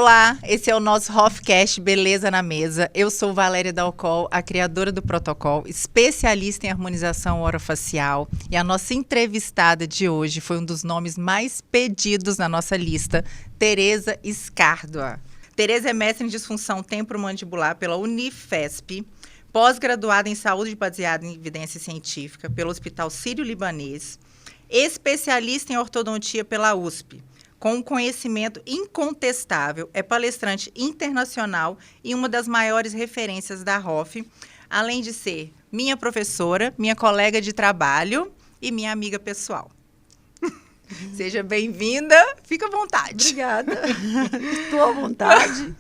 Olá, esse é o nosso Hofcast Beleza na Mesa. Eu sou Valéria Dalcol, a criadora do protocolo, especialista em harmonização orofacial. E a nossa entrevistada de hoje foi um dos nomes mais pedidos na nossa lista, Tereza Scardua. Tereza é mestre em disfunção temporomandibular pela Unifesp, pós-graduada em saúde baseada em evidência científica pelo Hospital Sírio-Libanês, especialista em ortodontia pela USP, com um conhecimento incontestável, é palestrante internacional e uma das maiores referências da ROF, além de ser minha professora, minha colega de trabalho e minha amiga pessoal. Seja bem-vinda, fica à vontade. Obrigada, estou à vontade.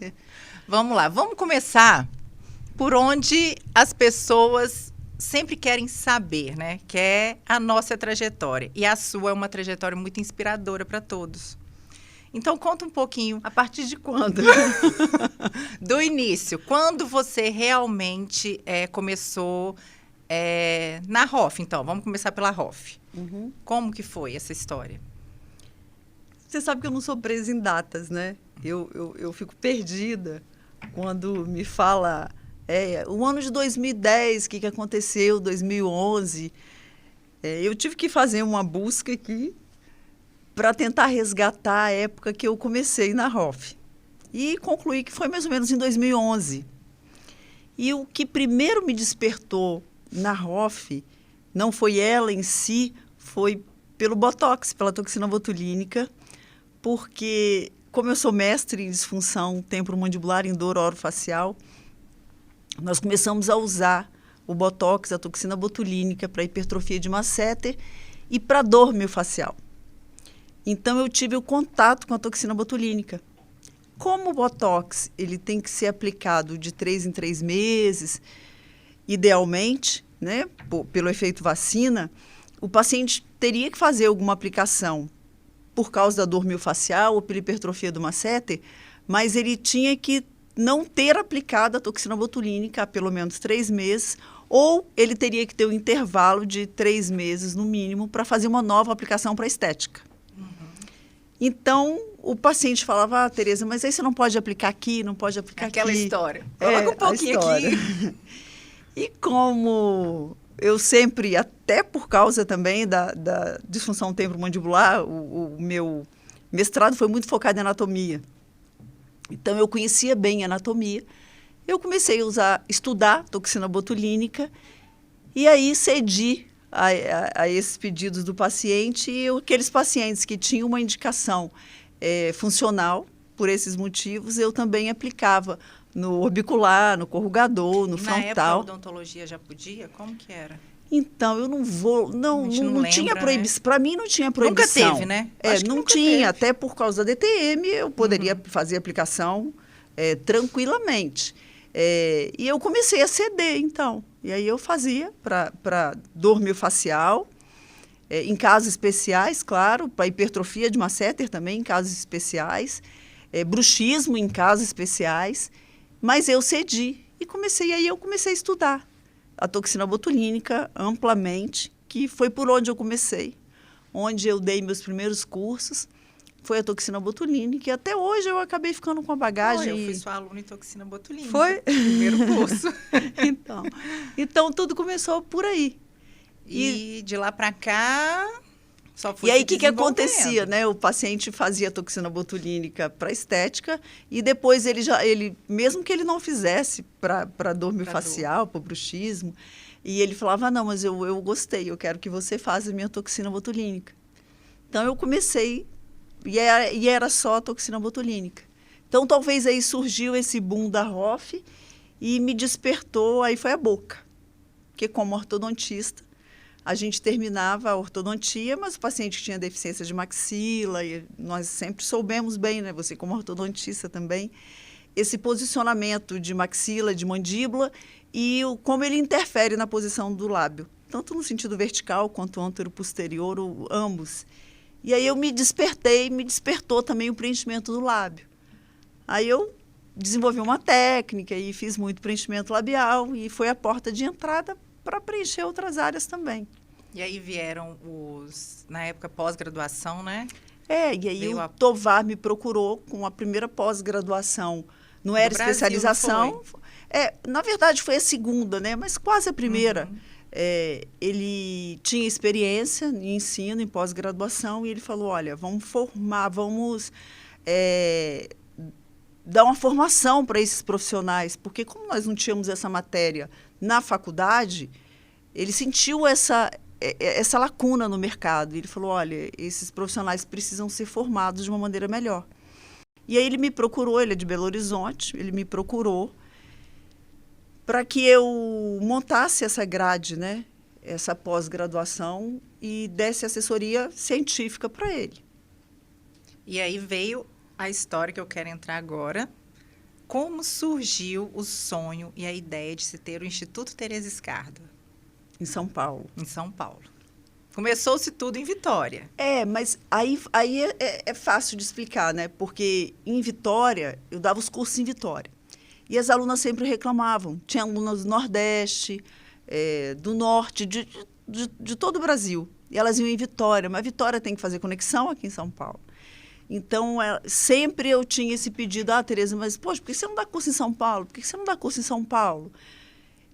Vamos lá, vamos começar por onde as pessoas sempre querem saber, né? Que é a nossa trajetória. E a sua é uma trajetória muito inspiradora para todos. Então, conta um pouquinho. A partir de quando? Do início. Quando você realmente começou na ROF? Então, vamos começar pela ROF. Uhum. Como que foi essa história? Você sabe que eu não sou presa em datas, né? Eu fico perdida quando me fala o ano de 2010, o que aconteceu, 2011. Eu tive que fazer uma busca aqui para tentar resgatar a época que eu comecei na ROF. E concluí que foi mais ou menos em 2011. E o que primeiro me despertou na ROF não foi ela em si, foi pelo Botox, pela toxina botulínica, porque, como eu sou mestre em disfunção temporomandibular, em dor orofacial, nós começamos a usar o Botox, a toxina botulínica, para hipertrofia de masseter e para dor miofascial. Então, eu tive o contato com a toxina botulínica. Como o Botox ele tem que ser aplicado de 3 em 3 meses, idealmente, né, pelo efeito vacina, o paciente teria que fazer alguma aplicação por causa da dor miofascial ou pela hipertrofia do masseter, mas ele tinha que não ter aplicado a toxina botulínica há pelo menos 3 meses, ou ele teria que ter um intervalo de 3 meses, no mínimo, para fazer uma nova aplicação para estética. Então, o paciente falava, Tereza, mas aí você não pode aplicar aqui, não pode aplicar Aquela aqui. história. Coloca um pouquinho aqui. E como eu sempre, até por causa também da disfunção temporomandibular, o meu mestrado foi muito focado em anatomia. Então, eu conhecia bem a anatomia. Eu comecei a estudar toxina botulínica e aí cedi a esses pedidos do paciente, e aqueles pacientes que tinham uma indicação funcional, por esses motivos, eu também aplicava no orbicular, no corrugador, no frontal. Na época a odontologia já podia? Como que era? Então, eu não vou... Não tinha proibição. Né? Para mim, não tinha proibição. Nunca teve, né? Não tinha. Até por causa da DTM, eu poderia fazer aplicação tranquilamente. E eu comecei a ceder, então. E aí eu fazia para dor miofascial, em casos especiais, claro, para hipertrofia de masseter também, em casos especiais, bruxismo em casos especiais, mas eu cedi e comecei a estudar a toxina botulínica amplamente, que foi por onde eu comecei, onde eu dei meus primeiros cursos. Foi a toxina botulínica, e até hoje eu acabei ficando com a bagagem. Eu fui sua aluna em toxina botulínica. Foi? Primeiro curso. Então, tudo começou por aí. E de lá para cá, só foi. E aí, o que acontecia, né? O paciente fazia toxina botulínica para estética, e depois ele, mesmo que ele não fizesse para dor miofascial, para bruxismo, e ele falava, não, mas eu gostei, eu quero que você faça a minha toxina botulínica. Então, eu comecei... E era só a toxina botulínica. Então, talvez aí surgiu esse boom da ROF e me despertou, aí foi a boca. Porque como ortodontista, a gente terminava a ortodontia, mas o paciente tinha deficiência de maxila, e nós sempre soubemos bem, né? Você como ortodontista também, esse posicionamento de maxila, de mandíbula, e como ele interfere na posição do lábio, tanto no sentido vertical quanto antero-posterior, ambos. E aí eu me despertou também o preenchimento do lábio. Aí eu desenvolvi uma técnica e fiz muito preenchimento labial, e foi a porta de entrada para preencher outras áreas também. E aí vieram na época, pós-graduação, né? E aí o Tovar me procurou com a primeira pós-graduação. Não era especialização. Na verdade, foi a segunda, né? Mas quase a primeira. Ele tinha experiência em ensino, em pós-graduação, e ele falou, olha, vamos formar, vamos dar uma formação para esses profissionais, porque como nós não tínhamos essa matéria na faculdade, ele sentiu essa lacuna no mercado. Ele falou, olha, esses profissionais precisam ser formados de uma maneira melhor. E aí ele me procurou, ele é de Belo Horizonte, ele me procurou para que eu montasse essa grade, né? Essa pós-graduação e desse assessoria científica para ele. E aí veio a história que eu quero entrar agora. Como surgiu o sonho e a ideia de se ter o Instituto Tereza Scardo? Em São Paulo. Em São Paulo. Começou-se tudo em Vitória. Mas aí é fácil de explicar, né? Porque em Vitória, eu dava os cursos em Vitória. E as alunas sempre reclamavam. Tinha alunas do Nordeste, do Norte, de todo o Brasil. E elas iam em Vitória, mas Vitória tem que fazer conexão aqui em São Paulo. Então, sempre eu tinha esse pedido, Tereza, mas, poxa, por que você não dá curso em São Paulo? Por que você não dá curso em São Paulo?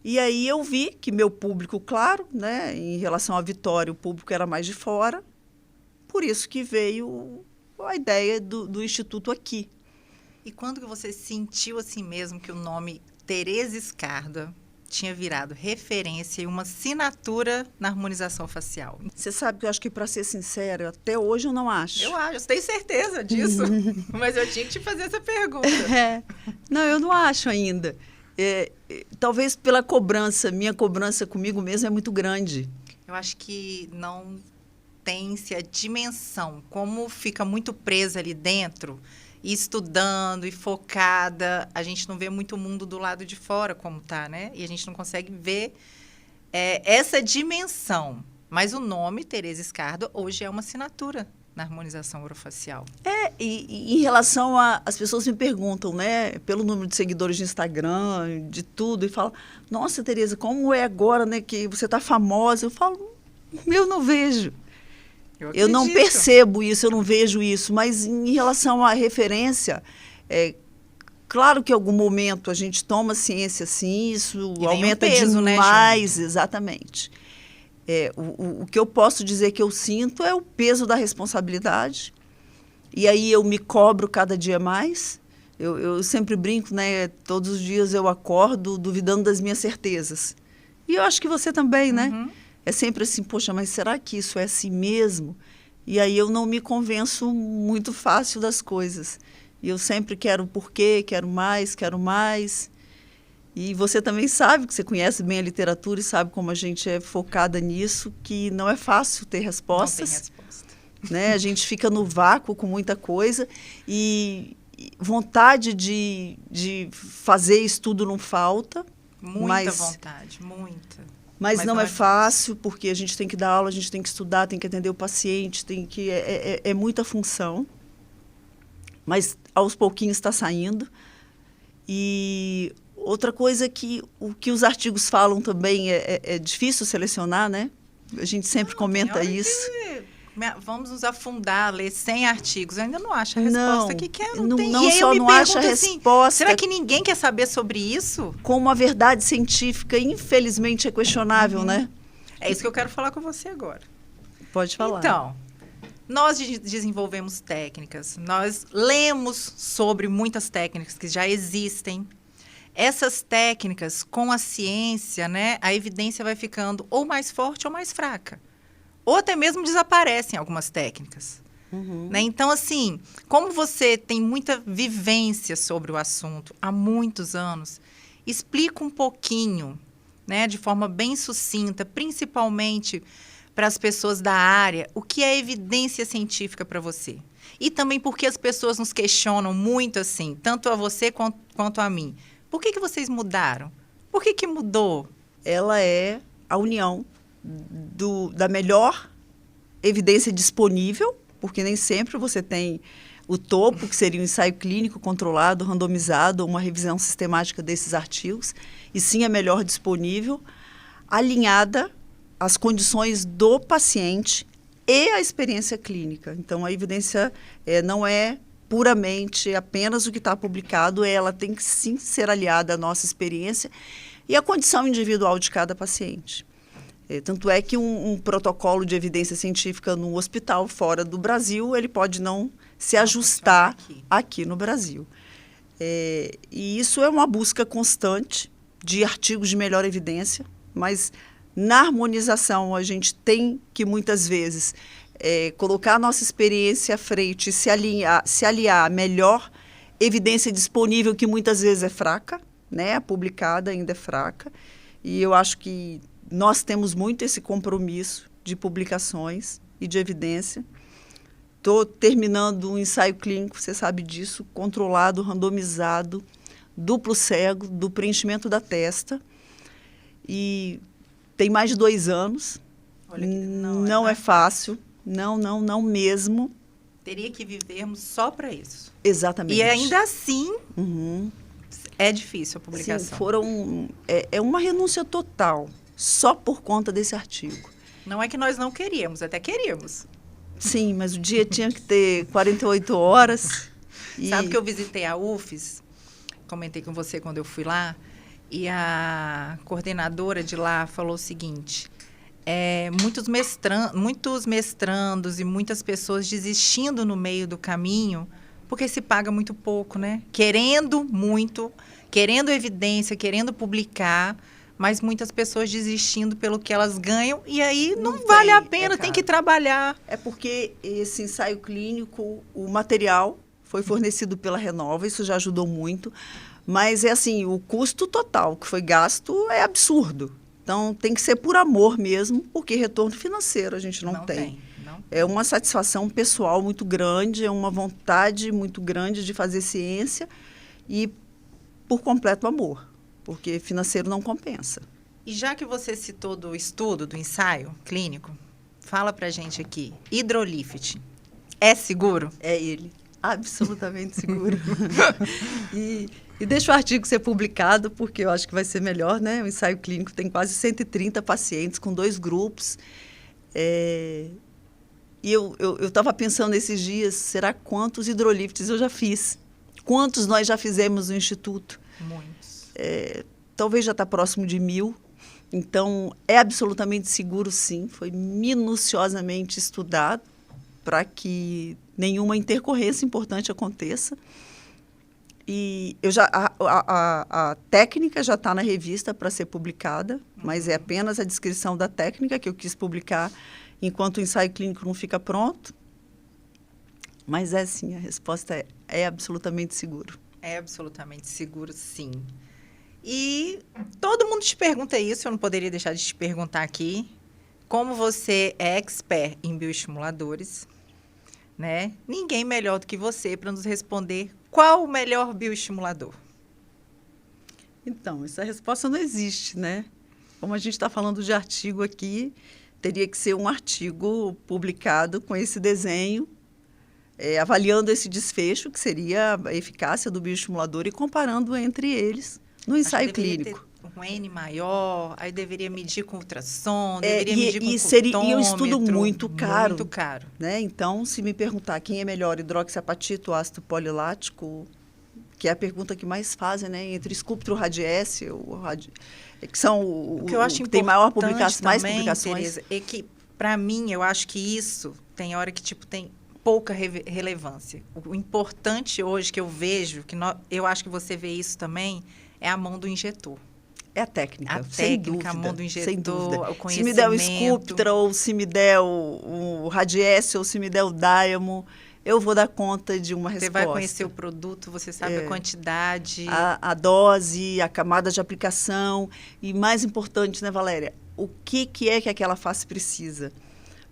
E aí eu vi que meu público, claro, né, em relação à Vitória, o público era mais de fora, por isso que veio a ideia do Instituto aqui. E quando que você sentiu assim mesmo que o nome Tereza Scardo tinha virado referência e uma assinatura na harmonização facial? Você sabe que eu acho que, para ser sincera, até hoje eu não acho. Eu acho, eu tenho certeza disso, mas eu tinha que te fazer essa pergunta. Não, eu não acho ainda. Talvez pela cobrança, minha cobrança comigo mesma é muito grande. Eu acho que não tem-se a dimensão, como fica muito presa ali dentro, e estudando e focada, a gente não vê muito o mundo do lado de fora como tá, né? E a gente não consegue ver essa dimensão. Mas o nome Tereza Scardo hoje é uma assinatura na harmonização orofacial. E em relação as pessoas me perguntam, né, pelo número de seguidores de Instagram, de tudo, e falam, nossa, Tereza, como é agora, né, que você está famosa? Eu falo, eu não vejo. Eu não percebo isso, eu não vejo isso, mas em relação à referência, claro que em algum momento a gente toma ciência, sim, isso aumenta peso, demais, né, exatamente. O que eu posso dizer que eu sinto é o peso da responsabilidade, e aí eu me cobro cada dia mais. Eu sempre brinco, né? Todos os dias eu acordo duvidando das minhas certezas. E eu acho que você também, né? É sempre assim, poxa, mas será que isso é assim mesmo? E aí eu não me convenço muito fácil das coisas. E eu sempre quero o porquê, quero mais, quero mais. E você também sabe, que você conhece bem a literatura e sabe como a gente é focada nisso, que não é fácil ter respostas. Não tem resposta. Né? A gente fica no vácuo com muita coisa e vontade de fazer estudo não falta. Muita vontade, muita. Mas não é fácil, porque a gente tem que dar aula, a gente tem que estudar, tem que atender o paciente, é muita função. Mas aos pouquinhos está saindo. E outra coisa que o que os artigos falam também é difícil selecionar, né? A gente sempre comenta isso. Vamos nos afundar, ler 100 artigos. Eu ainda não acho a resposta. O que é? Não tem. Não só não acha a resposta. Será que ninguém quer saber sobre isso? Como a verdade científica, infelizmente, é questionável, né? É isso que eu quero falar com você agora. Pode falar. Então, nós desenvolvemos técnicas, nós lemos sobre muitas técnicas que já existem. Essas técnicas, com a ciência, né, a evidência vai ficando ou mais forte ou mais fraca. Ou até mesmo desaparecem algumas técnicas. Né? Então, assim, como você tem muita vivência sobre o assunto há muitos anos, explica um pouquinho, né, de forma bem sucinta, principalmente para as pessoas da área, o que é evidência científica para você. E também porque as pessoas nos questionam muito assim, tanto a você quanto a mim. Por que vocês mudaram? Por que mudou? Ela é a união da melhor evidência disponível, porque nem sempre você tem o topo, que seria um ensaio clínico controlado, randomizado, uma revisão sistemática desses artigos, e sim a melhor disponível, alinhada às condições do paciente, e a experiência clínica. Então, a evidência não é puramente apenas o que está publicado, ela tem que sim ser aliada à nossa experiência e à condição individual de cada paciente. Tanto é que um protocolo de evidência científica no hospital fora do Brasil, ele pode não se ajustar aqui no Brasil. E isso é uma busca constante de artigos de melhor evidência, mas na harmonização a gente tem que muitas vezes colocar a nossa experiência à frente e se aliar à melhor evidência disponível, que muitas vezes é fraca, né? A publicada ainda é fraca, e eu acho que nós temos muito esse compromisso de publicações e de evidência. Estou terminando um ensaio clínico, você sabe disso, controlado, randomizado, duplo cego, do preenchimento da testa. E tem mais de 2 anos. Olha que não é fácil. Não mesmo. Teria que vivermos só para isso. Exatamente. E ainda assim, é difícil a publicação. Sim, é uma renúncia total, só por conta desse artigo. Não é que nós não queríamos, até queríamos. Sim, mas o dia tinha que ter 48 horas. Sabe que eu visitei a UFES, comentei com você quando eu fui lá, e a coordenadora de lá falou o seguinte: muitos mestrandos e muitas pessoas desistindo no meio do caminho, porque se paga muito pouco, né? Querendo muito, querendo evidência, querendo publicar, mas muitas pessoas desistindo pelo que elas ganham, e aí não vale a pena, tem que trabalhar. É porque esse ensaio clínico, o material foi fornecido pela Renova, isso já ajudou muito, mas assim, o custo total que foi gasto é absurdo. Então, tem que ser por amor mesmo, porque retorno financeiro a gente não tem. É uma satisfação pessoal muito grande, é uma vontade muito grande de fazer ciência e por completo amor, porque financeiro não compensa. E já que você citou do estudo, do ensaio clínico, fala pra gente aqui, hidrolift, é seguro? É ele, absolutamente seguro. E deixa o artigo ser publicado, porque eu acho que vai ser melhor, né? O ensaio clínico tem quase 130 pacientes, com 2 grupos. E eu estava pensando esses dias, será quantos hidrolifts eu já fiz? Quantos nós já fizemos no Instituto? Muitos. Talvez já está próximo de 1000. Então, é absolutamente seguro, sim. Foi minuciosamente estudado para que nenhuma intercorrência importante aconteça. E a técnica já está na revista para ser publicada, mas é apenas a descrição da técnica que eu quis publicar enquanto o ensaio clínico não fica pronto. Mas sim, a resposta é absolutamente seguro. É absolutamente seguro, sim. E todo mundo te pergunta isso, eu não poderia deixar de te perguntar aqui. Como você é expert em bioestimuladores, né? Ninguém melhor do que você para nos responder qual o melhor bioestimulador. Então, essa resposta não existe, né? Como a gente está falando de artigo aqui, teria que ser um artigo publicado com esse desenho, avaliando esse desfecho, que seria a eficácia do bioestimulador, e comparando entre eles no ensaio clínico. Um N maior, aí deveria medir com ultrassom, deveria medir com seria um estudo muito caro. Muito caro. Né? Então, se me perguntar quem é melhor, hidroxiapatita ou ácido polilático, que é a pergunta que mais fazem, né? Entre Sculptra Radiesse, que são o que eu acho tem mais publicações. Tereza, é que, para mim, eu acho que isso tem hora que tem pouca relevância. O importante hoje que eu vejo, eu acho que você vê isso também, é a mão do injetor. É a técnica, sem dúvida, a mão do injetor, sem dúvida. O conhecimento. Se me der o Sculptra, ou se me der o Radiesse, ou se me der o Dynamo, eu vou dar conta de uma resposta. Você vai conhecer o produto, você sabe a quantidade. A dose, a camada de aplicação. E mais importante, né, Valéria? O que é que aquela face precisa?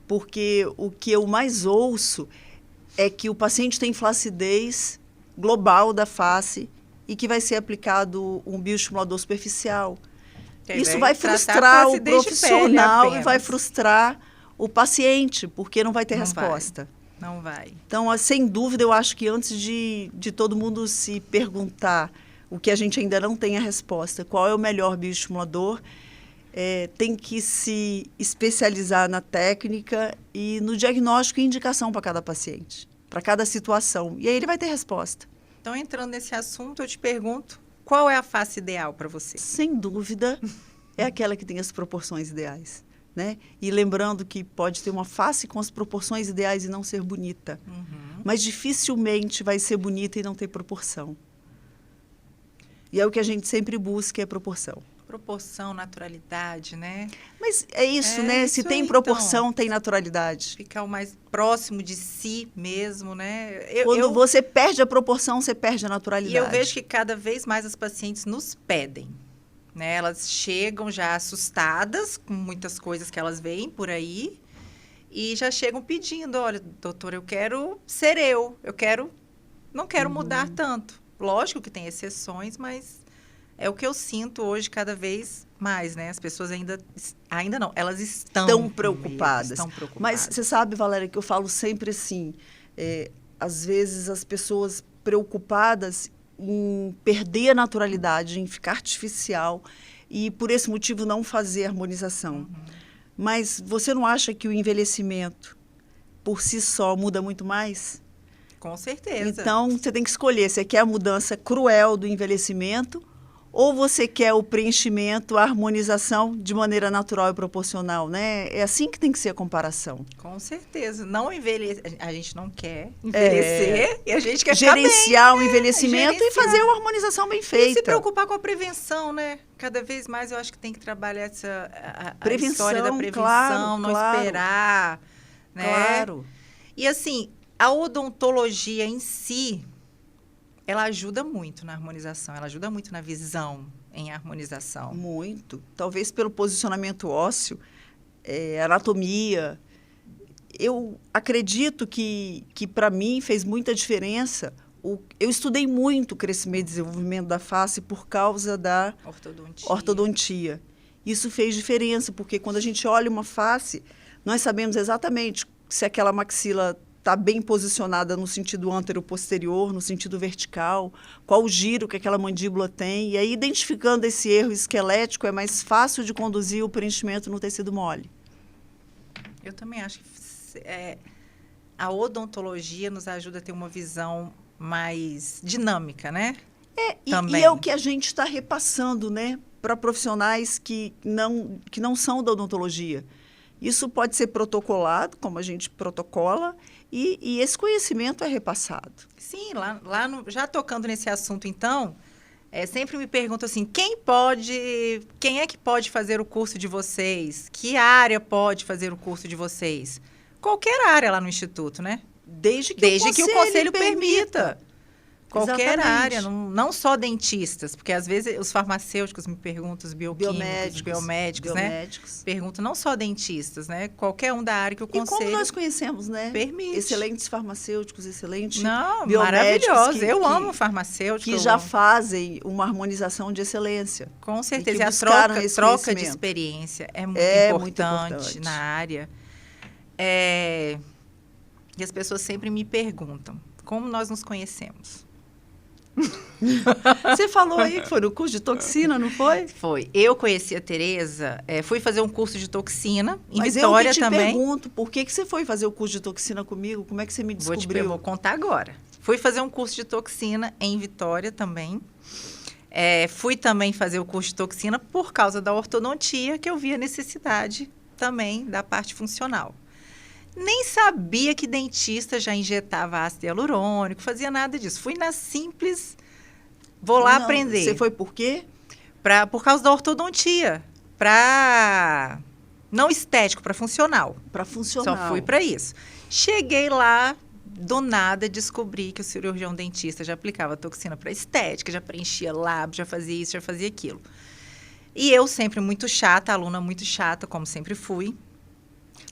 Porque o que eu mais ouço é que o paciente tem flacidez global da face e que vai ser aplicado um bioestimulador superficial. Isso vai frustrar o profissional e vai frustrar o paciente, porque não vai ter resposta. Não vai. Então, sem dúvida, eu acho que antes de todo mundo se perguntar o que a gente ainda não tem a resposta, qual é o melhor bioestimulador, tem que se especializar na técnica e no diagnóstico e indicação para cada paciente, para cada situação. E aí ele vai ter resposta. Então, entrando nesse assunto, eu te pergunto, qual é a face ideal para você? Sem dúvida, é aquela que tem as proporções ideais, né? E lembrando que pode ter uma face com as proporções ideais e não ser bonita. Mas dificilmente vai ser bonita e não ter proporção. E é o que a gente sempre busca, é proporção. Proporção, naturalidade, né? Mas é isso, né? Se tem proporção, então, tem naturalidade. Ficar o mais próximo de si mesmo, né? Quando você perde a proporção, você perde a naturalidade. E eu vejo que cada vez mais as pacientes nos pedem, né? Elas chegam já assustadas com muitas coisas que elas veem por aí e já chegam pedindo, olha, doutora, eu quero ser não quero mudar tanto. Lógico que tem exceções, mas é o que eu sinto hoje cada vez mais, né? As pessoas ainda não, elas estão preocupadas. Mas você sabe, Valéria, que eu falo sempre assim, às vezes as pessoas preocupadas em perder a naturalidade, em ficar artificial e por esse motivo não fazer harmonização. Mas você não acha que o envelhecimento por si só muda muito mais? Com certeza. Então, você tem que escolher, você quer a mudança cruel do envelhecimento ou você quer o preenchimento, a harmonização de maneira natural e proporcional, né? É assim que tem que ser a comparação. Com certeza. Não envelhecer, a gente não quer envelhecer e a gente quer gerenciar o envelhecimento e fazer uma harmonização bem feita. E se preocupar com a prevenção, né? Cada vez mais eu acho que tem que trabalhar a história da prevenção, não esperar, né? Claro. E assim, a odontologia em si, ela ajuda muito na harmonização, ela ajuda muito na visão em harmonização. Muito. Talvez pelo posicionamento ósseo, anatomia. Eu acredito que para mim fez muita diferença. Eu estudei muito o crescimento e desenvolvimento da face por causa da ortodontia. Isso fez diferença, porque quando a gente olha uma face, nós sabemos exatamente se aquela maxila está bem posicionada no sentido antero-posterior, no sentido vertical, qual o giro que aquela mandíbula tem. E aí, identificando esse erro esquelético, é mais fácil de conduzir o preenchimento no tecido mole. Eu também acho que a odontologia nos ajuda a ter uma visão mais dinâmica, né? E é o que a gente está repassando, né, para profissionais que não são da odontologia. Isso pode ser protocolado, como a gente protocola, e esse conhecimento é repassado. Sim, já tocando nesse assunto, então, sempre me perguntam assim, quem é que pode fazer o curso de vocês? Que área pode fazer o curso de vocês? Qualquer área lá no Instituto, né? Desde que o conselho permita. Qualquer área, não só dentistas, porque às vezes os farmacêuticos me perguntam, os bioquímicos, biomédicos, né? Perguntam não só dentistas, né? Qualquer um da área que o conselho... E como nós conhecemos, né? Permite. Excelentes farmacêuticos, excelentes biomédicos. Maravilhoso. Eu amo farmacêutico. Que já fazem uma harmonização de excelência. Com certeza. E a troca de experiência é muito importante na área. E as pessoas sempre me perguntam, como nós nos conhecemos? Você falou aí que foi no curso de toxina, não foi? Foi. Eu conheci a Tereza, fui fazer um curso de toxina em Mas Vitória eu te também. Pergunto, por que você foi fazer o curso de toxina comigo? Como é que você me descobriu? Vou contar agora. Fui fazer um curso de toxina em Vitória também. Fui também fazer o curso de toxina por causa da ortodontia, que eu vi a necessidade também da parte funcional. Nem sabia que dentista já injetava ácido hialurônico, fazia nada disso. Fui na simples, vou lá aprender. Você foi por quê? Por causa da ortodontia. Não estético, para funcional. Para funcional. Só fui para isso. Cheguei lá, do nada descobri que o cirurgião dentista já aplicava toxina para estética, já preenchia lábio, já fazia isso, já fazia aquilo. E eu sempre muito chata, aluna muito chata, como sempre fui.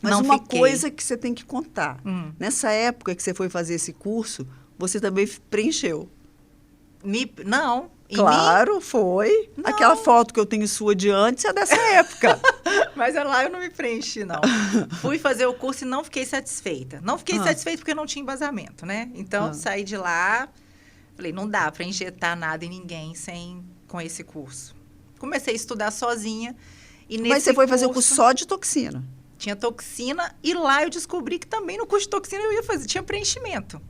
Mas uma coisa que você tem que contar. Nessa época que você foi fazer esse curso, você também preencheu. Não. Claro, foi. Não. Aquela foto que eu tenho sua de antes é dessa época. Mas lá eu não me preenchi, não. Fui fazer o curso e não fiquei satisfeita. Não fiquei satisfeita porque não tinha embasamento, né? Então, saí de lá, falei, não dá para injetar nada em ninguém com esse curso. Comecei a estudar sozinha. E Mas você foi fazer o curso só de toxina? Tinha toxina e lá eu descobri que também no curso de toxina eu ia fazer, tinha preenchimento.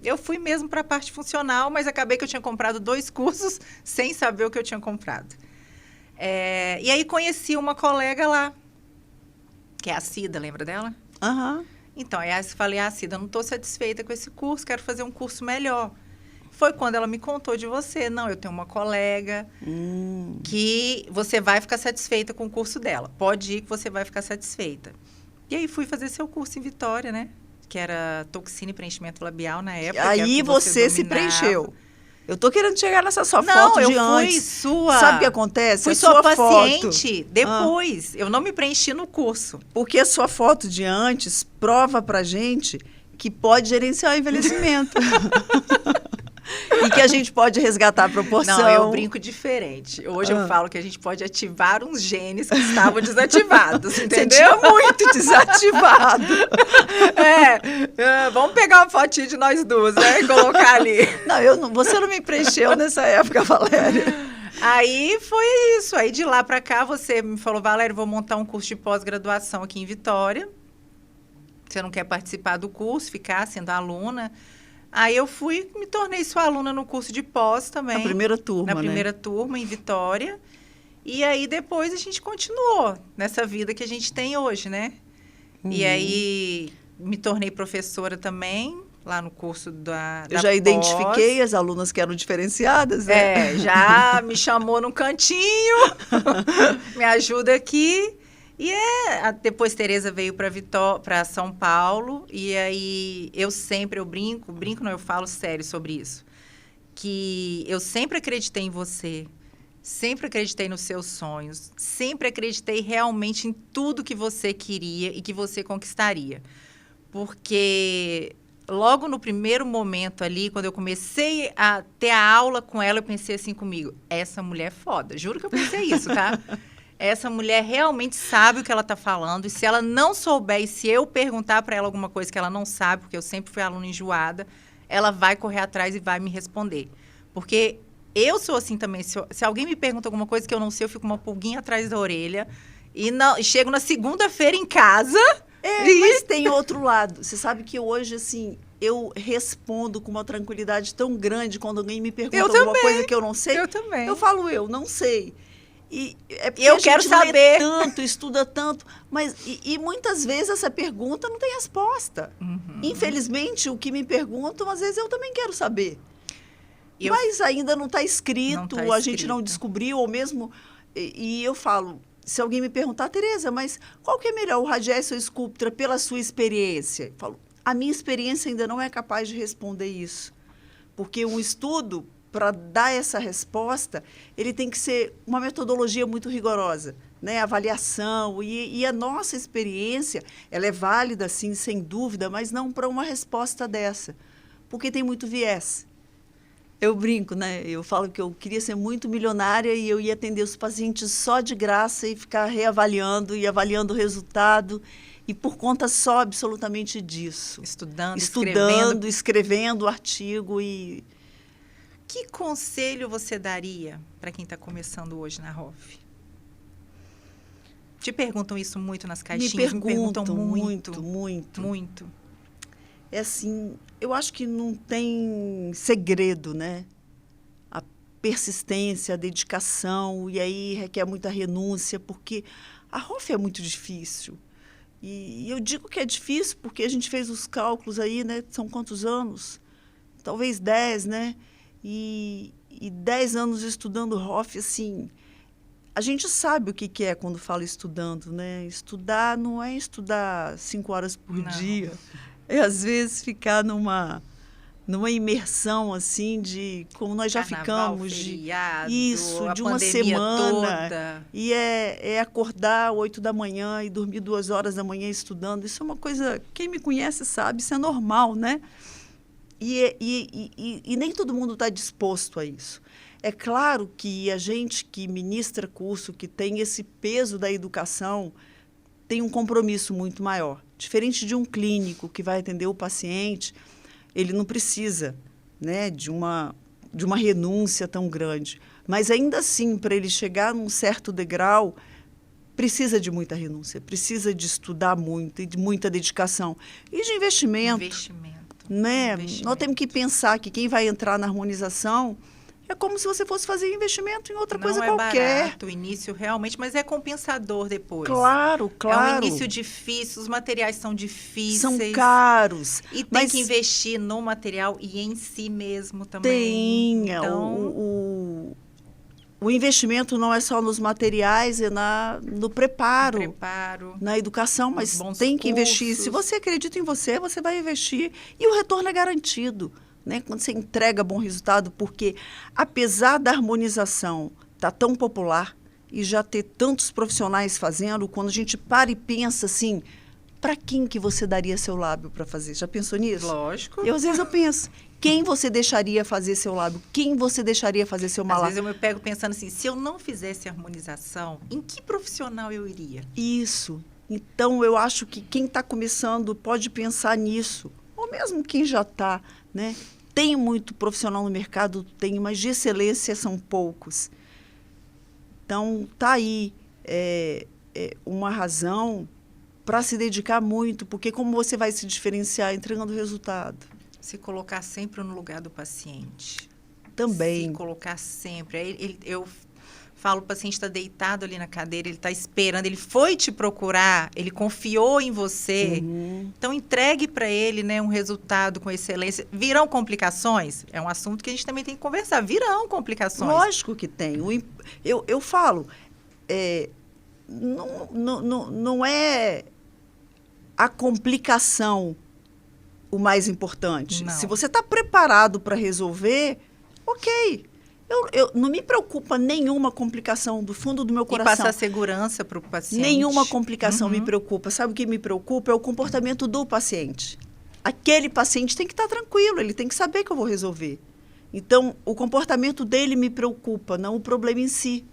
Eu fui mesmo para a parte funcional, mas acabei que eu tinha comprado 2 cursos sem saber o que eu tinha comprado. E aí conheci uma colega lá, que é a Cida, lembra dela? Aham. Então, aí eu falei, Cida, não estou satisfeita com esse curso, quero fazer um curso melhor. Foi quando ela me contou de você. Não, eu tenho uma colega que você vai ficar satisfeita com o curso dela. Pode ir que você vai ficar satisfeita. E aí fui fazer seu curso em Vitória, né? Que era toxina e preenchimento labial na época. Aí você se preencheu. Eu tô querendo chegar nessa sua foto de antes. Não, eu fui sua... Sabe o que acontece? Fui sua paciente depois. Eu não me preenchi no curso. Porque a sua foto de antes prova pra gente que pode gerenciar o envelhecimento. E que a gente pode resgatar a proporção. Não, eu brinco diferente. Hoje eu falo que a gente pode ativar uns genes que estavam desativados, entendeu? Você tinha muito desativado. Vamos pegar uma fotinha de nós duas, né? E colocar ali. Não, você não me preencheu nessa época, Valéria. Aí foi isso. Aí de lá pra cá você me falou, Valéria, vou montar um curso de pós-graduação aqui em Vitória. Você não quer participar do curso, ficar sendo aluna? Aí eu fui, me tornei sua aluna no curso de pós também. Na primeira turma, Na primeira turma, em Vitória. E aí, depois, a gente continuou nessa vida que a gente tem hoje, né? E aí, me tornei professora também, lá no curso da Eu já identifiquei as alunas que eram diferenciadas, né? Já me chamou num cantinho, me ajuda aqui. E depois Tereza veio para São Paulo, e aí eu brinco não, eu falo sério sobre isso, que eu sempre acreditei em você, sempre acreditei nos seus sonhos, sempre acreditei realmente em tudo que você queria e que você conquistaria. Porque logo no primeiro momento ali, quando eu comecei a ter a aula com ela, eu pensei assim comigo, essa mulher é foda, juro que eu pensei isso, tá? Essa mulher realmente sabe o que ela está falando, e se ela não souber, e se eu perguntar para ela alguma coisa que ela não sabe, porque eu sempre fui aluna enjoada, ela vai correr atrás e vai me responder. Porque eu sou assim também, se alguém me pergunta alguma coisa que eu não sei, eu fico uma pulguinha atrás da orelha, e chego na segunda-feira em casa... Mas tem outro lado. Você sabe que hoje, assim, eu respondo com uma tranquilidade tão grande quando alguém me pergunta alguma coisa que eu não sei. Eu também. Eu falo, eu não sei. E porque eu quero saber. Lê tanto, estuda tanto, mas e muitas vezes essa pergunta não tem resposta. Infelizmente, o que me perguntam, às vezes eu também quero saber. Mas ainda não está escrito, a gente não descobriu, ou mesmo... E eu falo, se alguém me perguntar, Tereza, mas qual que é melhor, o Radiesse ou o Sculptra, pela sua experiência? Eu falo, a minha experiência ainda não é capaz de responder isso. Porque um estudo... para dar essa resposta, ele tem que ser uma metodologia muito rigorosa, né? Avaliação, e a nossa experiência, ela é válida, sim, sem dúvida, mas não para uma resposta dessa, porque tem muito viés. Eu brinco, né? Eu falo que eu queria ser muito milionária e eu ia atender os pacientes só de graça e ficar reavaliando e avaliando o resultado, e por conta só absolutamente disso. Estudando, escrevendo artigo e... Que conselho você daria para quem está começando hoje na ROF? Te perguntam isso muito nas caixinhas? Me perguntam muito. É assim, eu acho que não tem segredo, né? A persistência, a dedicação, e aí requer muita renúncia, porque a ROF é muito difícil. E eu digo que é difícil porque a gente fez os cálculos aí, né? São quantos anos? Talvez 10, né? E 10 anos estudando ROF, assim, a gente sabe o que é quando fala estudando, né? Estudar não é estudar 5 horas por dia. É, às vezes, ficar numa imersão, assim, de como nós já ficamos, feriado, de uma semana. Toda. E é acordar 8 da manhã e dormir 2 horas da manhã estudando. Isso é uma coisa, quem me conhece sabe, isso é normal, né? E nem todo mundo está disposto a isso. É claro que a gente que ministra curso, que tem esse peso da educação, tem um compromisso muito maior. Diferente de um clínico que vai atender o paciente, ele não precisa, né, de uma renúncia tão grande. Mas, ainda assim, para ele chegar num certo degrau, precisa de muita renúncia, precisa de estudar muito e de muita dedicação. E de investimento. Né? Nós temos que pensar que quem vai entrar na harmonização é como se você fosse fazer investimento em outra coisa qualquer. Não é barato o início realmente, mas é compensador depois. Claro. É um início difícil, os materiais são difíceis. São caros. E tem que investir no material e em si mesmo também. Então, o investimento não é só nos materiais, é no preparo, na educação, mas tem que investir. Se você acredita em você, você vai investir e o retorno é garantido. Né? Quando você entrega bom resultado, porque apesar da harmonização estar tão popular e já ter tantos profissionais fazendo, quando a gente para e pensa assim, para quem que você daria seu lábio para fazer? Já pensou nisso? Lógico. Às vezes eu penso, quem você deixaria fazer seu lábio? Quem você deixaria fazer seu malar? Às vezes eu me pego pensando assim, se eu não fizesse harmonização, em que profissional eu iria? Isso. Então, eu acho que quem está começando pode pensar nisso. Ou mesmo quem já está, né? Tem muito profissional no mercado, tem, mas de excelência são poucos. Então, está aí uma razão para se dedicar muito, porque como você vai se diferenciar entregando resultado? Se colocar sempre no lugar do paciente. Também. Se colocar sempre. Eu falo, o paciente está deitado ali na cadeira, ele está esperando, ele foi te procurar, ele confiou em você. Uhum. Então, entregue para ele, né, um resultado com excelência. Virão complicações? É um assunto que a gente também tem que conversar. Virão complicações. Lógico que tem. Eu falo, não é a complicação o mais importante. Não. Se você está preparado para resolver, ok. Eu não me preocupa nenhuma complicação do fundo do meu coração. E passar segurança para o paciente. Nenhuma complicação me preocupa. Sabe o que me preocupa? É o comportamento do paciente. Aquele paciente tem que estar tranquilo, ele tem que saber que eu vou resolver. Então, o comportamento dele me preocupa, não o problema em si.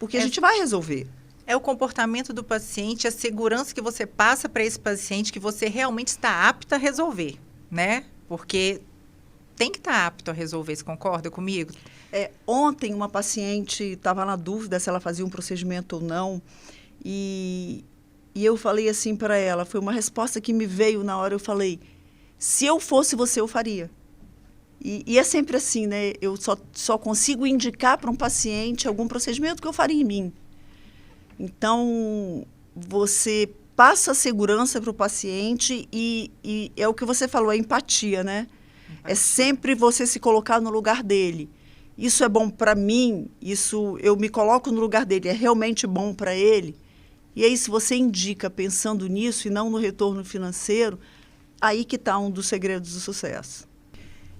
Porque a gente vai resolver. É o comportamento do paciente, a segurança que você passa para esse paciente que você realmente está apto a resolver, né? Porque tem que estar apto a resolver, você concorda comigo? Ontem, uma paciente estava na dúvida se ela fazia um procedimento ou não, e eu falei assim para ela, foi uma resposta que me veio na hora, eu falei, se eu fosse você, eu faria. E é sempre assim, né? Eu só consigo indicar para um paciente algum procedimento que eu faria em mim. Então, você passa a segurança para o paciente e é o que você falou, a empatia, né? É sempre você se colocar no lugar dele. Isso é bom para mim, eu me coloco no lugar dele, é realmente bom para ele. E aí, se você indica pensando nisso e não no retorno financeiro, aí que está um dos segredos do sucesso.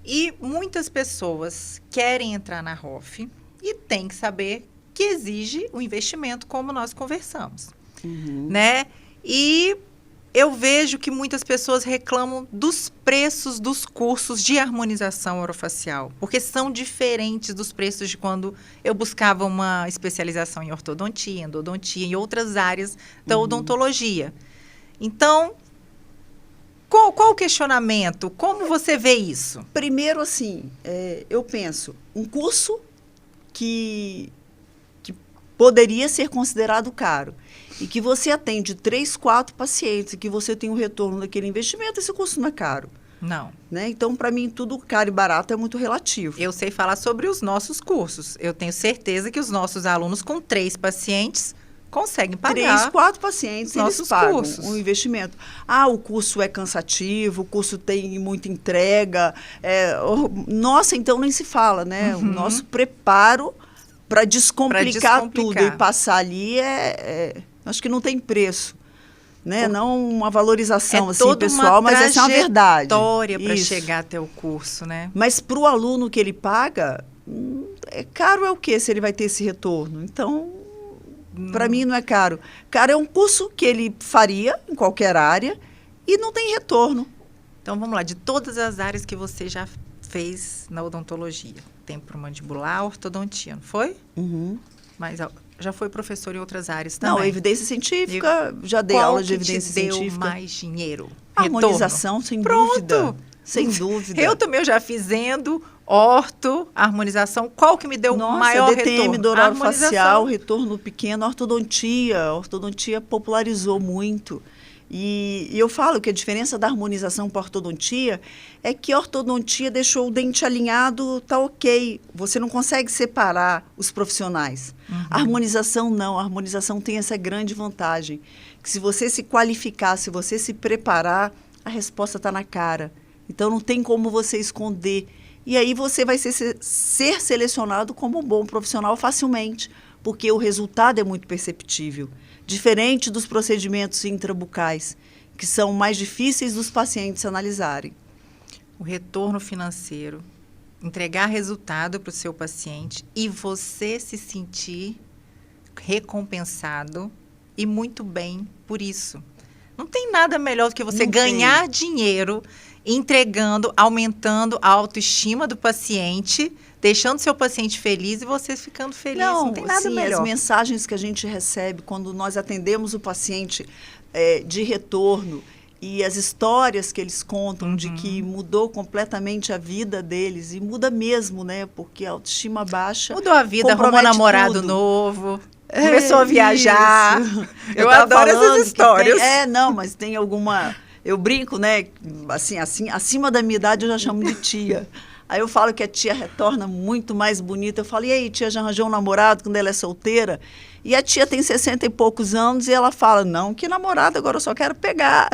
E muitas pessoas querem entrar na ROF e tem que saber que exige o investimento, como nós conversamos, né? E eu vejo que muitas pessoas reclamam dos preços dos cursos de harmonização orofacial, porque são diferentes dos preços de quando eu buscava uma especialização em ortodontia, endodontia e outras áreas da odontologia. Então, qual o questionamento? Como você vê isso? Primeiro, assim, eu penso, um curso que poderia ser considerado caro e que você atende 3, 4 pacientes e que você tem um retorno daquele investimento, esse curso não é caro. Não. Né? Então, para mim, tudo caro e barato é muito relativo. Eu sei falar sobre os nossos cursos. Eu tenho certeza que os nossos alunos com 3 pacientes conseguem pagar 3, 4 pacientes, eles pagam cursos. O investimento. O curso é cansativo, o curso tem muita entrega. Nossa, então nem se fala, né? O nosso preparo para descomplicar tudo e passar ali acho que não tem preço, né? Não uma valorização assim pessoal, mas essa é uma verdade. História para chegar até o curso, né? Mas para o aluno que ele paga, caro é o quê se ele vai ter esse retorno? Então, para mim não é caro. Caro é um curso que ele faria em qualquer área e não tem retorno. Então vamos lá, de todas as áreas que você já fez na odontologia, temporomandibular, ortodontia, não foi? Mas já foi professor em outras áreas também. Não, evidência científica, já dei aula de evidência científica. Qual mais dinheiro? Harmonização, sem dúvida. Sem dúvida. Eu também já fiz orto, harmonização, qual que me deu o maior DTM retorno? do orofacial, retorno pequeno, ortodontia. A ortodontia popularizou muito. E eu falo que a diferença da harmonização para a ortodontia é que a ortodontia deixou o dente alinhado, tá ok. Você não consegue separar os profissionais. A harmonização não. A harmonização tem essa grande vantagem, que se você se qualificar, se você se preparar, a resposta está na cara. Então, não tem como você esconder. E aí você vai ser selecionado como um bom profissional facilmente, porque o resultado é muito perceptível. Diferente dos procedimentos intrabucais, que são mais difíceis dos pacientes analisarem. O retorno financeiro, entregar resultado para o seu paciente e você se sentir recompensado e muito bem por isso. Não tem nada melhor do que você ganhar dinheiro entregando, aumentando a autoestima do paciente, deixando seu paciente feliz e você ficando feliz. Não tem nada melhor. As mensagens que a gente recebe quando nós atendemos o paciente de retorno e as histórias que eles contam de que mudou completamente a vida deles, e muda mesmo, né? Porque a autoestima baixa mudou a vida, arrumou um namorado novo, começou a viajar. Eu adoro essas histórias. Mas tem alguma... Eu brinco, né? Assim, acima da minha idade eu já chamo de tia. Aí eu falo que a tia retorna muito mais bonita. Eu falo, e aí, tia já arranjou um namorado quando ela é solteira? E a tia tem 60 e poucos anos e ela fala, não, que namorado, agora eu só quero pegar.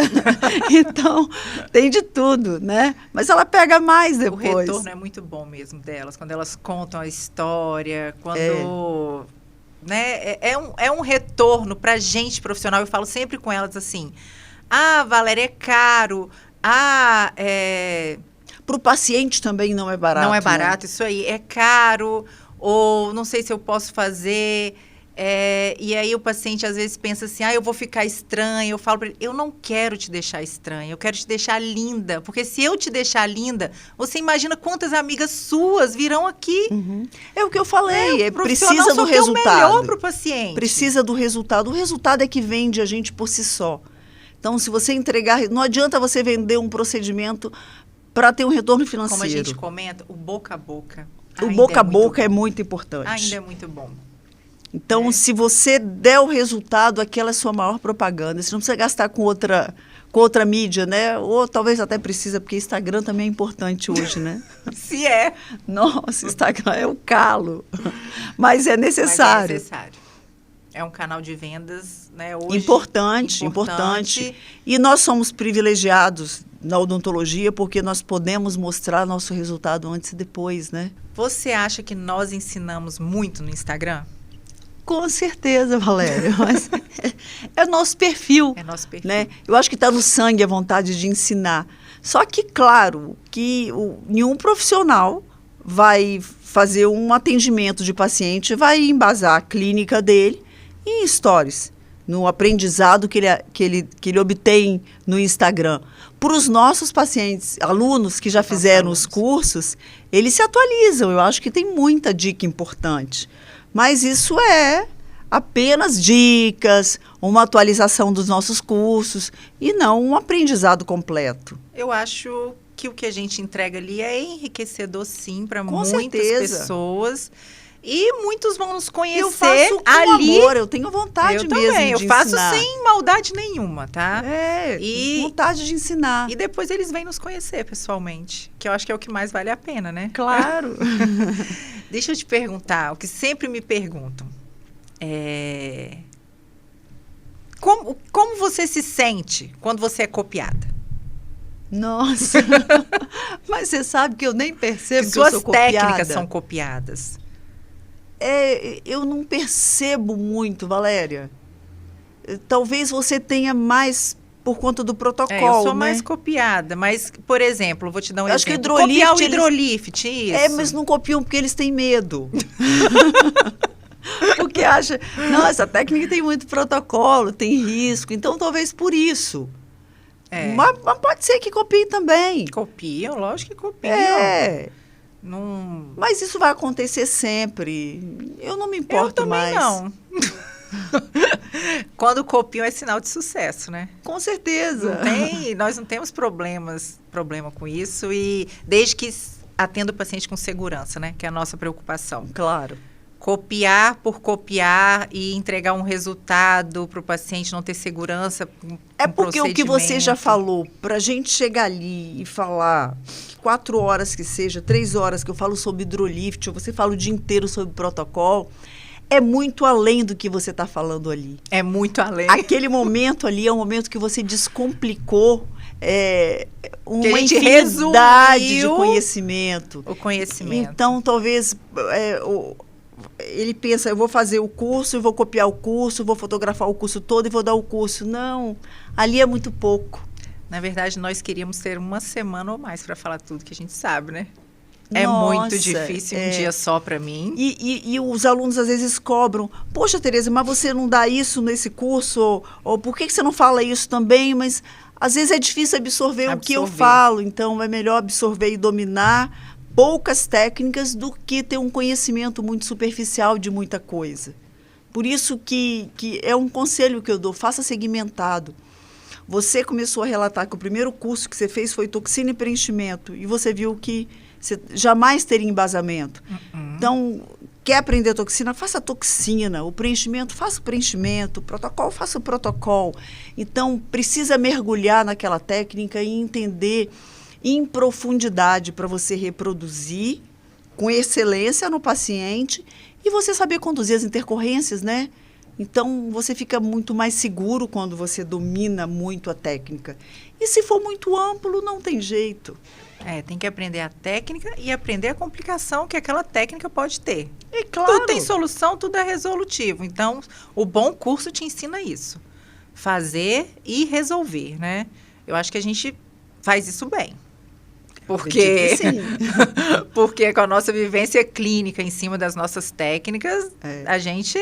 Então, tem de tudo, né? Mas ela pega mais depois. O retorno é muito bom mesmo delas, quando elas contam a história, quando... Né, é um retorno para a gente profissional. Eu falo sempre com elas assim, Valéria, é caro, para o paciente também não é barato. Não é barato, né? Isso aí, é caro, ou não sei se eu posso fazer. E aí o paciente às vezes pensa assim, eu vou ficar estranha. Eu falo para ele, eu não quero te deixar estranha, eu quero te deixar linda. Porque se eu te deixar linda, você imagina quantas amigas suas virão aqui. É o que eu falei, precisa do resultado. É o melhor para o paciente. Precisa do resultado. O resultado é que vende a gente por si só. Então, se você entregar... Não adianta você vender um procedimento para ter um retorno financeiro. Como a gente comenta, o boca a boca. O boca a boca é muito importante. Ainda é muito bom. Então, se você der o resultado, aquela é a sua maior propaganda. Você não precisa gastar com outra mídia, né? Ou talvez até precisa, porque Instagram também é importante hoje, né? Se é. Nossa, Instagram é o calo. Mas é necessário. Mas é necessário. É um canal de vendas, né, hoje, importante. E nós somos privilegiados na odontologia porque nós podemos mostrar nosso resultado antes e depois, né? Você acha que nós ensinamos muito no Instagram? Com certeza, Valéria. Mas é nosso perfil. É nosso perfil. Né? Eu acho que está no sangue a vontade de ensinar. Só que, claro, que nenhum profissional vai fazer um atendimento de paciente, vai embasar a clínica dele em stories, no aprendizado que ele obtém no Instagram. Para os nossos pacientes, alunos que já fizeram os cursos, eles se atualizam. Eu acho que tem muita dica importante. Mas isso é apenas dicas, uma atualização dos nossos cursos e não um aprendizado completo. Eu acho que o que a gente entrega ali é enriquecedor, sim, para muitas pessoas. E muitos vão nos conhecer eu faço com ali. Amor, eu tenho vontade mesmo de eu faço ensinar. Sem maldade nenhuma, tá? Vontade de ensinar. E depois eles vêm nos conhecer pessoalmente, que eu acho que é o que mais vale a pena, né? Claro. Deixa eu te perguntar, o que sempre me perguntam. Como você se sente quando você é copiada? Nossa, mas você sabe que eu nem percebo que eu sou copiada. Suas técnicas são copiadas. Eu não percebo muito, Valéria. Talvez você tenha mais por conta do protocolo, eu sou mais copiada, mas, por exemplo, vou te dar um exemplo. Acho que copiar o hidrolift, isso. Mas não copiam porque eles têm medo. Porque acha, não, essa técnica tem muito protocolo, tem risco, então talvez por isso. Mas pode ser que copiem também. Copiam, lógico que copiam. Não... Mas isso vai acontecer sempre. Eu não me importo mais. Não. Quando copiam é sinal de sucesso, né? Com certeza. Nós não temos problema com isso. E desde que atenda o paciente com segurança, né? Que é a nossa preocupação. Claro. Copiar por copiar e entregar um resultado para o paciente não ter segurança. É porque o que você já falou, para a gente chegar ali e falar 4 horas que seja, 3 horas que eu falo sobre hidrolift, ou você fala o dia inteiro sobre protocolo, é muito além do que você está falando ali. É muito além. Aquele momento ali é um momento que você descomplicou uma infinidade de conhecimento. O conhecimento. Então, talvez ele pensa, eu vou fazer o curso, eu vou copiar o curso, vou fotografar o curso todo e vou dar o curso. Não, ali é muito pouco. Na verdade, nós queríamos ter 1 semana ou mais para falar tudo que a gente sabe, né? É Nossa, muito difícil um dia só para mim. E os alunos às vezes cobram, poxa, Tereza, mas você não dá isso nesse curso? Ou por que você não fala isso também? Mas às vezes é difícil absorver o que eu falo, então é melhor absorver e dominar poucas técnicas do que ter um conhecimento muito superficial de muita coisa. Por isso que é um conselho que eu dou, faça segmentado. Você começou a relatar que o primeiro curso que você fez foi toxina e preenchimento, e você viu que você jamais teria embasamento. Então, quer aprender toxina? Faça toxina. O preenchimento, faça o preenchimento. O protocolo, faça o protocolo. Então, precisa mergulhar naquela técnica e entender em profundidade para você reproduzir com excelência no paciente e você saber conduzir as intercorrências, né? Então, você fica muito mais seguro quando você domina muito a técnica. E se for muito amplo, não tem jeito. Tem que aprender a técnica e aprender a complicação que aquela técnica pode ter. É claro. Tudo tem solução, tudo é resolutivo. Então, o bom curso te ensina isso. Fazer e resolver, né? Eu acho que a gente faz isso bem. Porque, porque com a nossa vivência clínica em cima das nossas técnicas, a gente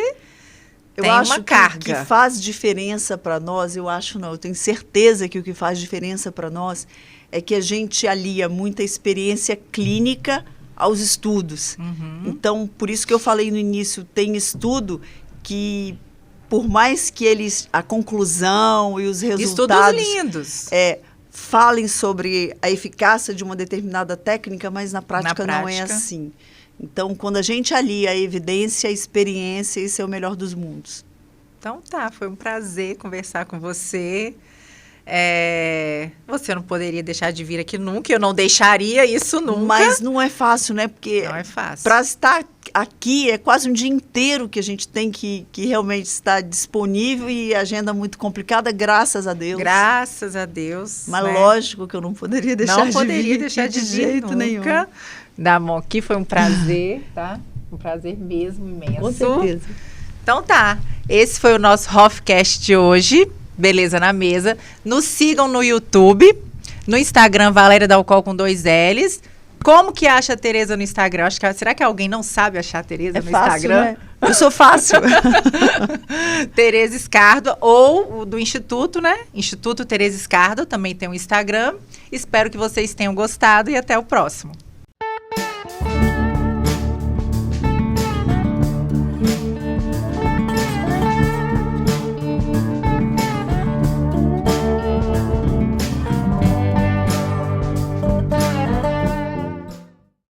tem uma carga. O que faz diferença para nós, eu tenho certeza que o que faz diferença para nós é que a gente alia muita experiência clínica aos estudos. Então, por isso que eu falei no início, tem estudo que, por mais que a conclusão e os resultados... Estudos lindos. Falem sobre a eficácia de uma determinada técnica, mas na prática não é assim. Então, quando a gente alia a evidência, a experiência, isso é o melhor dos mundos. Então foi um prazer conversar com você. Você não poderia deixar de vir aqui nunca, eu não deixaria isso nunca. Mas não é fácil, né? Porque não é fácil. Para estar aqui é quase um dia inteiro que a gente tem que realmente estar disponível e agenda muito complicada, graças a Deus. Graças a Deus. Mas lógico que eu não poderia deixar de vir jeito nenhum. Aqui foi um prazer, tá? Um prazer mesmo, imenso. Com certeza. Então esse foi o nosso Hofcast de hoje. Beleza na Mesa. Nos sigam no YouTube, no Instagram, Valéria Dalcol com 2 L's. Como que acha a Tereza no Instagram? Será que alguém não sabe achar a Tereza no fácil, Instagram? Né? Eu sou fácil. Tereza Escardo, ou o do Instituto, né? Instituto Tereza Escardo, também tem um Instagram. Espero que vocês tenham gostado e até o próximo.